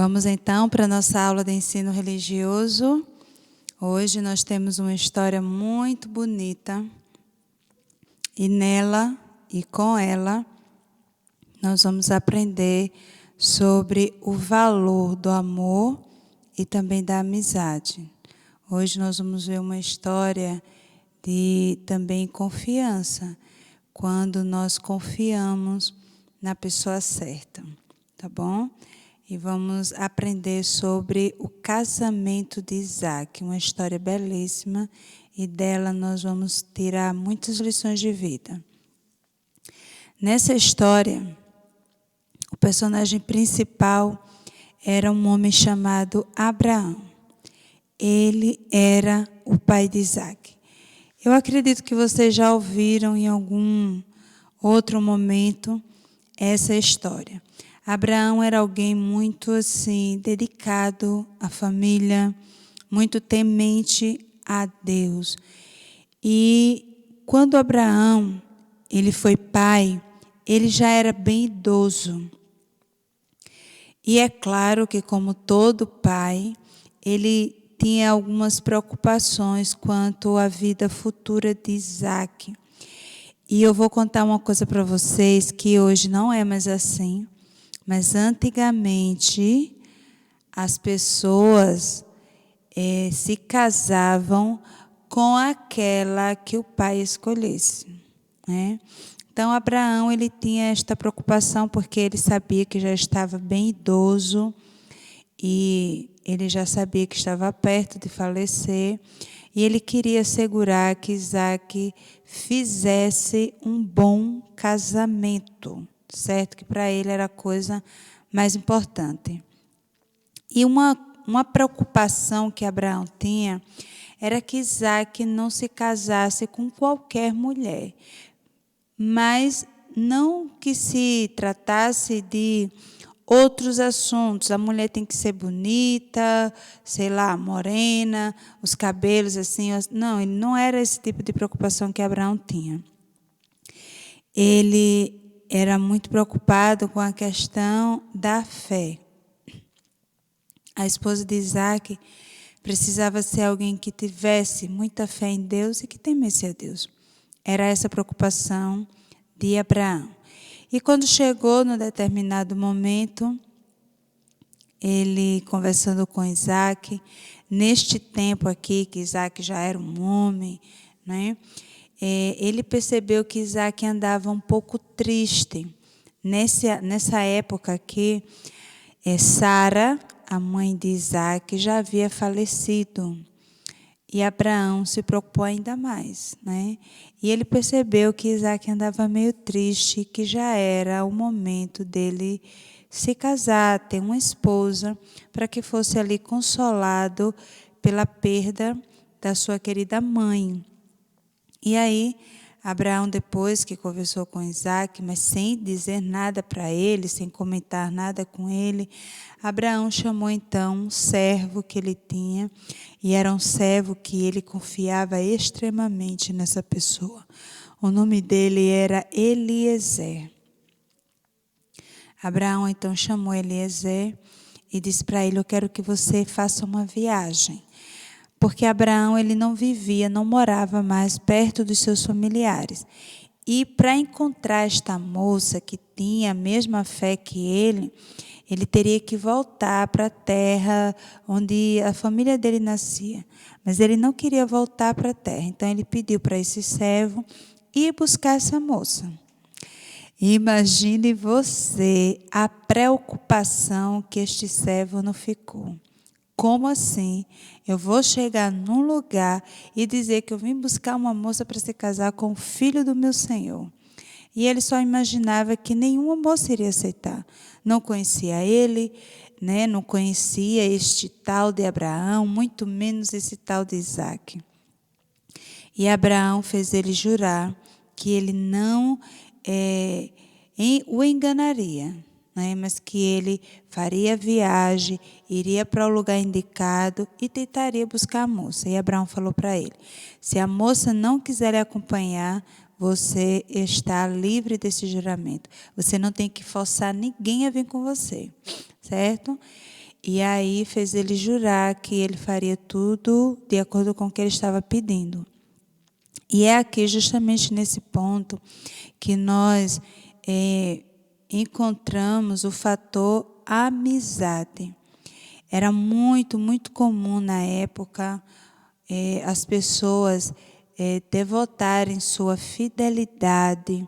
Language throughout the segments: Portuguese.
Vamos então para a nossa aula de ensino religioso. Hoje nós temos uma história muito bonita e nela e com ela nós vamos aprender sobre o valor do amor e também da amizade. Hoje nós vamos ver uma história de também confiança, quando nós confiamos na pessoa certa, tá bom? E vamos aprender sobre o casamento de Isaac, uma história belíssima, e dela nós vamos tirar muitas lições de vida. Nessa história, o personagem principal era um homem chamado Abraão. Ele era o pai de Isaac. Eu acredito que vocês já ouviram em algum outro momento essa história. Abraão era alguém muito dedicado à família, muito temente a Deus. E quando Abraão ele foi pai, ele já era bem idoso. E é claro que, como todo pai, ele tinha algumas preocupações quanto à vida futura de Isaac. E eu vou contar uma coisa para vocês que hoje não é mais assim. Mas antigamente as pessoas se casavam com aquela que o pai escolhesse, né? Então Abraão ele tinha esta preocupação porque ele sabia que já estava bem idoso e ele já sabia que estava perto de falecer e ele queria assegurar que Isaac fizesse um bom casamento. Certo? Que para ele era a coisa mais importante. E uma preocupação que Abraão tinha era que Isaac não se casasse com qualquer mulher, mas não que se tratasse de outros assuntos. A mulher tem que ser bonita, sei lá, morena, os cabelos assim. Não, ele não era esse tipo de preocupação que Abraão tinha. Ele era muito preocupado com a questão da fé. A esposa de Isaac precisava ser alguém que tivesse muita fé em Deus e que temesse a Deus. Era essa a preocupação de Abraão. E quando chegou no determinado momento, ele conversando com Isaac, neste tempo aqui que Isaac já era um homem, né? Ele percebeu que Isaac andava um pouco triste. Nessa época aqui, Sara, a mãe de Isaac, já havia falecido. E Abraão se preocupou ainda mais, né? E ele percebeu que Isaac andava meio triste, que já era o momento dele se casar, ter uma esposa, para que fosse ali consolado pela perda da sua querida mãe. E aí, Abraão, depois que conversou com Isaac, mas sem dizer nada para ele, sem comentar nada com ele, Abraão chamou então um servo que ele tinha, e era um servo que ele confiava extremamente nessa pessoa. O nome dele era Eliezer. Abraão então chamou Eliezer e disse para ele: eu quero que você faça uma viagem. Porque Abraão ele não vivia, não morava mais perto dos seus familiares. E para encontrar esta moça que tinha a mesma fé que ele teria que voltar para a terra onde a família dele nascia. Mas ele não queria voltar para a terra. Então ele pediu para esse servo ir buscar essa moça. Imagine você a preocupação que este servo não ficou. Como assim? Eu vou chegar num lugar e dizer que eu vim buscar uma moça para se casar com o filho do meu Senhor. E ele só imaginava que nenhuma moça iria aceitar. Não conhecia ele, né? Não conhecia este tal de Abraão, muito menos esse tal de Isaac. E Abraão fez ele jurar que ele não o enganaria, né? Mas que ele faria a viagem, iria para o lugar indicado e tentaria buscar a moça. E Abraão falou para ele: se a moça não quiser lhe acompanhar, você está livre desse juramento. Você não tem que forçar ninguém a vir com você, certo? E aí fez ele jurar que ele faria tudo de acordo com o que ele estava pedindo. E é aqui justamente nesse ponto que nós encontramos o fator amizade. Era muito, muito comum na época as pessoas devotarem sua fidelidade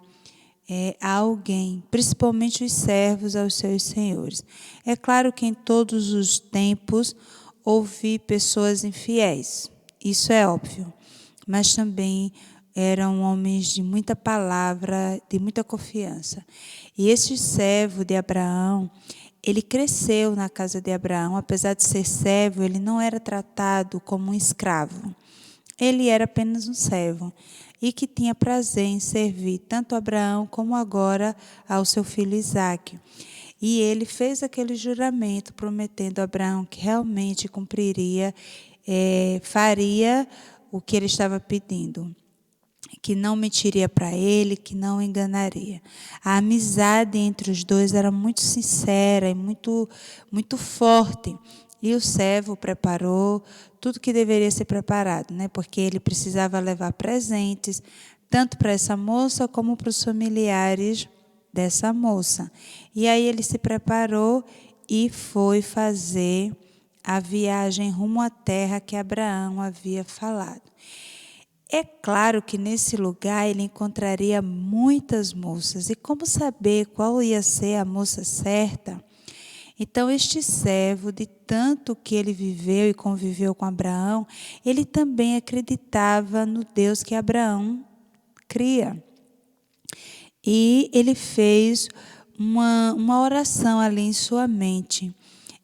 a alguém, principalmente os servos aos seus senhores. É claro que em todos os tempos houve pessoas infiéis, isso é óbvio, mas também eram homens de muita palavra, de muita confiança. E esse servo de Abraão, ele cresceu na casa de Abraão, apesar de ser servo, ele não era tratado como um escravo. Ele era apenas um servo e que tinha prazer em servir tanto Abraão como agora ao seu filho Isaque. E ele fez aquele juramento prometendo a Abraão que realmente cumpriria, faria o que ele estava pedindo, que não mentiria para ele, que não enganaria. A amizade entre os dois era muito sincera e muito, muito forte. E o servo preparou tudo que deveria ser preparado, né? Porque ele precisava levar presentes, tanto para essa moça como para os familiares dessa moça. E aí ele se preparou e foi fazer a viagem rumo à terra que Abraão havia falado. É claro que nesse lugar ele encontraria muitas moças. E como saber qual ia ser a moça certa? Então, este servo, de tanto que ele viveu e conviveu com Abraão, ele também acreditava no Deus que Abraão cria. E ele fez uma oração ali em sua mente.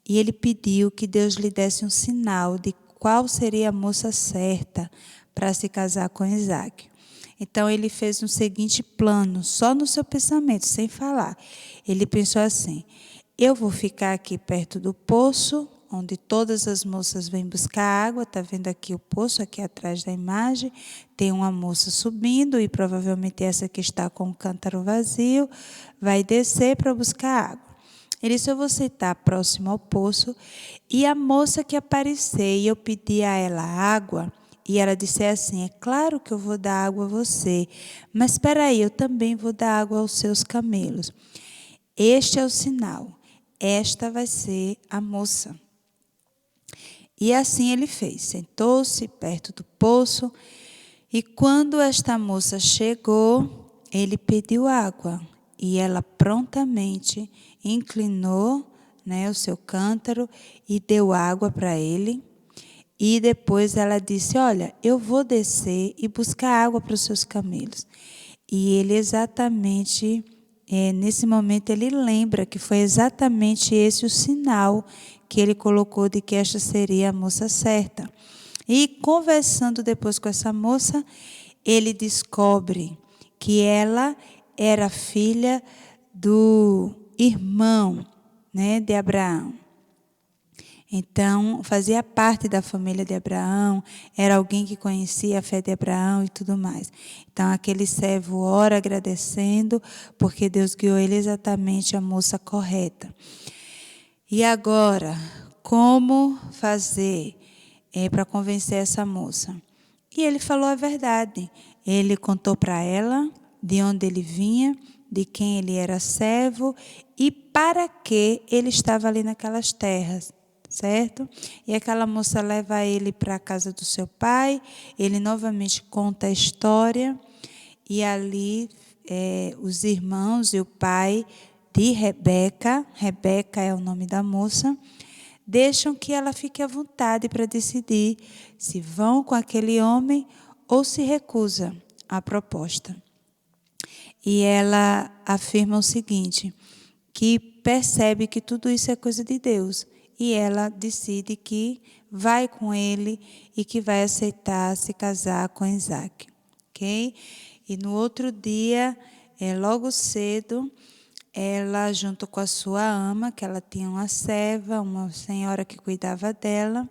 E ele pediu que Deus lhe desse um sinal de qual seria a moça certa para se casar com Isaque. Então, ele fez um seguinte plano, só no seu pensamento, sem falar. Ele pensou assim: eu vou ficar aqui perto do poço, onde todas as moças vêm buscar água. Está vendo aqui o poço, aqui atrás da imagem. Tem uma moça subindo e provavelmente essa que está com o cântaro vazio vai descer para buscar água. Ele disse: eu vou sentar próximo ao poço e a moça que aparecer e eu pedir a ela água, e ela disser assim: é claro que eu vou dar água a você, mas espera aí, eu também vou dar água aos seus camelos. Este é o sinal. Esta vai ser a moça. E assim ele fez. Sentou-se perto do poço e quando esta moça chegou, ele pediu água. E ela prontamente inclinou, o seu cântaro e deu água para ele. E depois ela disse: olha, eu vou descer e buscar água para os seus camelos. E ele exatamente... nesse momento ele lembra que foi exatamente esse o sinal que ele colocou de que esta seria a moça certa. E conversando depois com essa moça, ele descobre que ela era filha do irmão, de Abraão. Então, fazia parte da família de Abraão, era alguém que conhecia a fé de Abraão e tudo mais. Então, aquele servo ora agradecendo, porque Deus guiou ele exatamente a moça correta. E agora, como fazer para convencer essa moça? E ele falou a verdade. Ele contou para ela de onde ele vinha, de quem ele era servo e para que ele estava ali naquelas terras. Certo? E aquela moça leva ele para a casa do seu pai, ele novamente conta a história, e ali os irmãos e o pai de Rebeca é o nome da moça, deixam que ela fique à vontade para decidir se vão com aquele homem ou se recusa a proposta. E ela afirma o seguinte, que percebe que tudo isso é coisa de Deus. E ela decide que vai com ele e que vai aceitar se casar com Isaque. Ok? E no outro dia, logo cedo, ela, junto com a sua ama, que ela tinha uma serva, uma senhora que cuidava dela,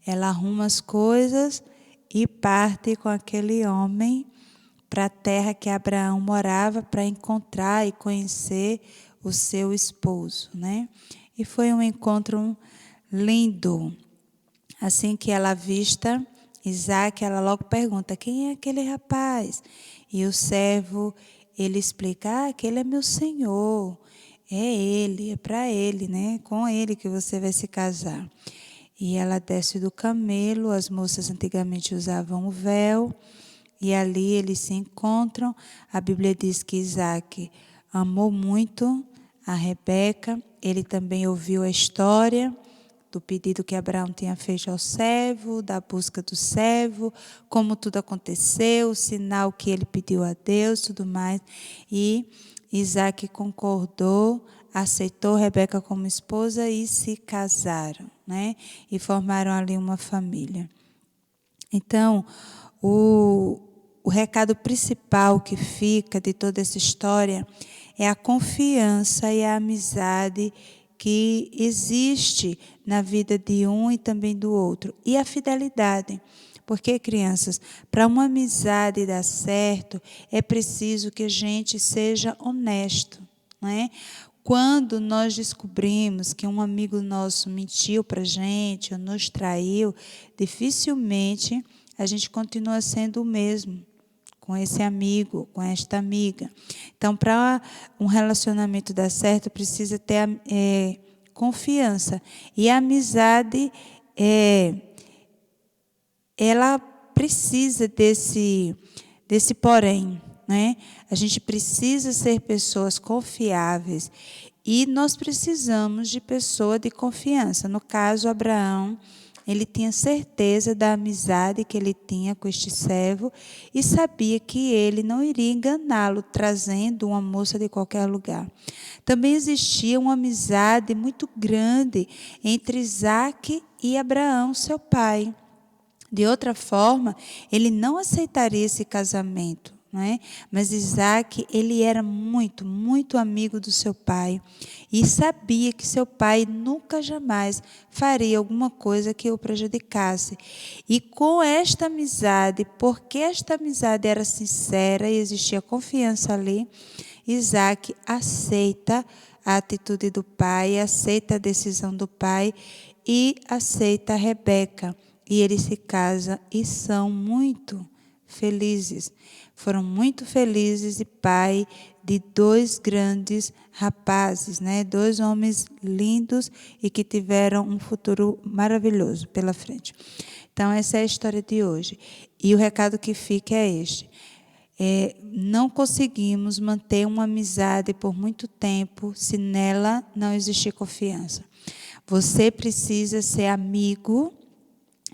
ela arruma as coisas e parte com aquele homem para a terra que Abraão morava para encontrar e conhecer o seu esposo, E foi um encontro lindo. Assim que ela avista Isaac, ela logo pergunta: quem é aquele rapaz? E o servo, ele explica: aquele é meu senhor. É ele, é para ele, né? Com ele que você vai se casar. E ela desce do camelo, as moças antigamente usavam o véu, e ali eles se encontram. A Bíblia diz que Isaac amou muito a Rebeca, ele também ouviu a história do pedido que Abraão tinha feito ao servo, da busca do servo, como tudo aconteceu, o sinal que ele pediu a Deus, tudo mais. E Isaac concordou, aceitou Rebeca como esposa e se casaram, né? E formaram ali uma família. Então, o recado principal que fica de toda essa história é a confiança e a amizade que existe na vida de um e também do outro. E a fidelidade. Porque, crianças, para uma amizade dar certo, é preciso que a gente seja honesto, não é? Quando nós descobrimos que um amigo nosso mentiu para a gente ou nos traiu, dificilmente a gente continua sendo o mesmo com esse amigo, com esta amiga. Então, para um relacionamento dar certo, precisa ter confiança. E a amizade, ela precisa desse porém, né? A gente precisa ser pessoas confiáveis e nós precisamos de pessoa de confiança. No caso, Abraão, ele tinha certeza da amizade que ele tinha com este servo e sabia que ele não iria enganá-lo, trazendo uma moça de qualquer lugar. Também existia uma amizade muito grande entre Isaac e Abraão, seu pai. De outra forma, ele não aceitaria esse casamento, não é? Mas Isaac, ele era muito, muito amigo do seu pai e sabia que seu pai nunca jamais faria alguma coisa que o prejudicasse. E com esta amizade, porque esta amizade era sincera e existia confiança ali, Isaac aceita a atitude do pai, aceita a decisão do pai e aceita Rebeca. E eles se casam e são muito felizes. Foram muito felizes e pai de 2 grandes rapazes, né? 2 homens lindos e que tiveram um futuro maravilhoso pela frente. Então, essa é a história de hoje. E o recado que fica é este. Não conseguimos manter uma amizade por muito tempo se nela não existir confiança. Você precisa ser amigo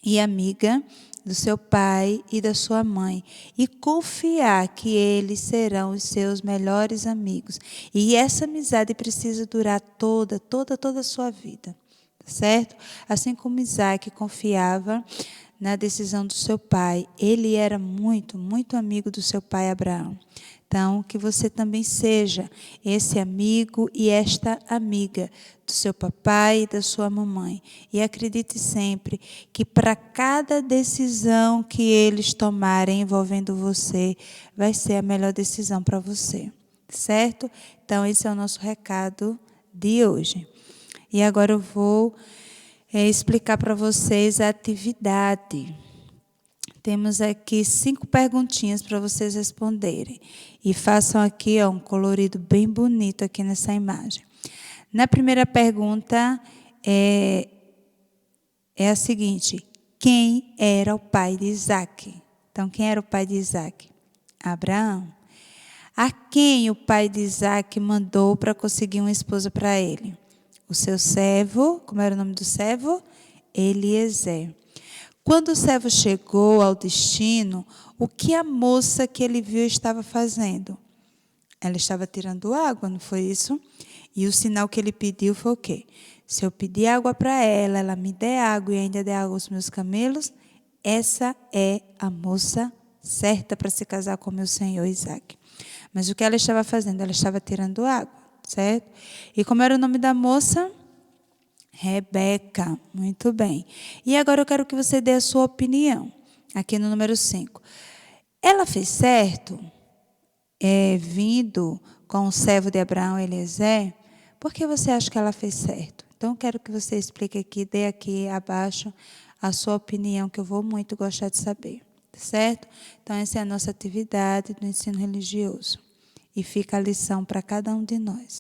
e amiga do seu pai e da sua mãe e confiar que eles serão os seus melhores amigos. E essa amizade precisa durar toda a sua vida, certo? Assim como Isaac confiava na decisão do seu pai, ele era muito, muito amigo do seu pai Abraão. Então, que você também seja esse amigo e esta amiga do seu papai e da sua mamãe. E acredite sempre que para cada decisão que eles tomarem envolvendo você, vai ser a melhor decisão para você, certo? Então, esse é o nosso recado de hoje. E agora eu vou explicar para vocês a atividade. Temos aqui 5 perguntinhas para vocês responderem. E façam aqui um colorido bem bonito aqui nessa imagem. Na primeira pergunta é a seguinte: quem era o pai de Isaac? Então, quem era o pai de Isaac? Abraão. A quem o pai de Isaac mandou para conseguir uma esposa para ele? O seu servo, como era o nome do servo? Eliezer. Quando o servo chegou ao destino, o que a moça que ele viu estava fazendo? Ela estava tirando água, não foi isso? E o sinal que ele pediu foi o quê? Se eu pedir água para ela, ela me der água e ainda der água aos meus camelos, essa é a moça certa para se casar com meu senhor Isaac. Mas o que ela estava fazendo? Ela estava tirando água, certo? E como era o nome da moça? Rebeca, muito bem. E agora eu quero que você dê a sua opinião, aqui no número 5. Ela fez certo, vindo com o servo de Abraão, Eliezer? Por que você acha que ela fez certo? Então, eu quero que você explique aqui, dê aqui abaixo a sua opinião, que eu vou muito gostar de saber, certo? Então, essa é a nossa atividade do ensino religioso. E fica a lição para cada um de nós.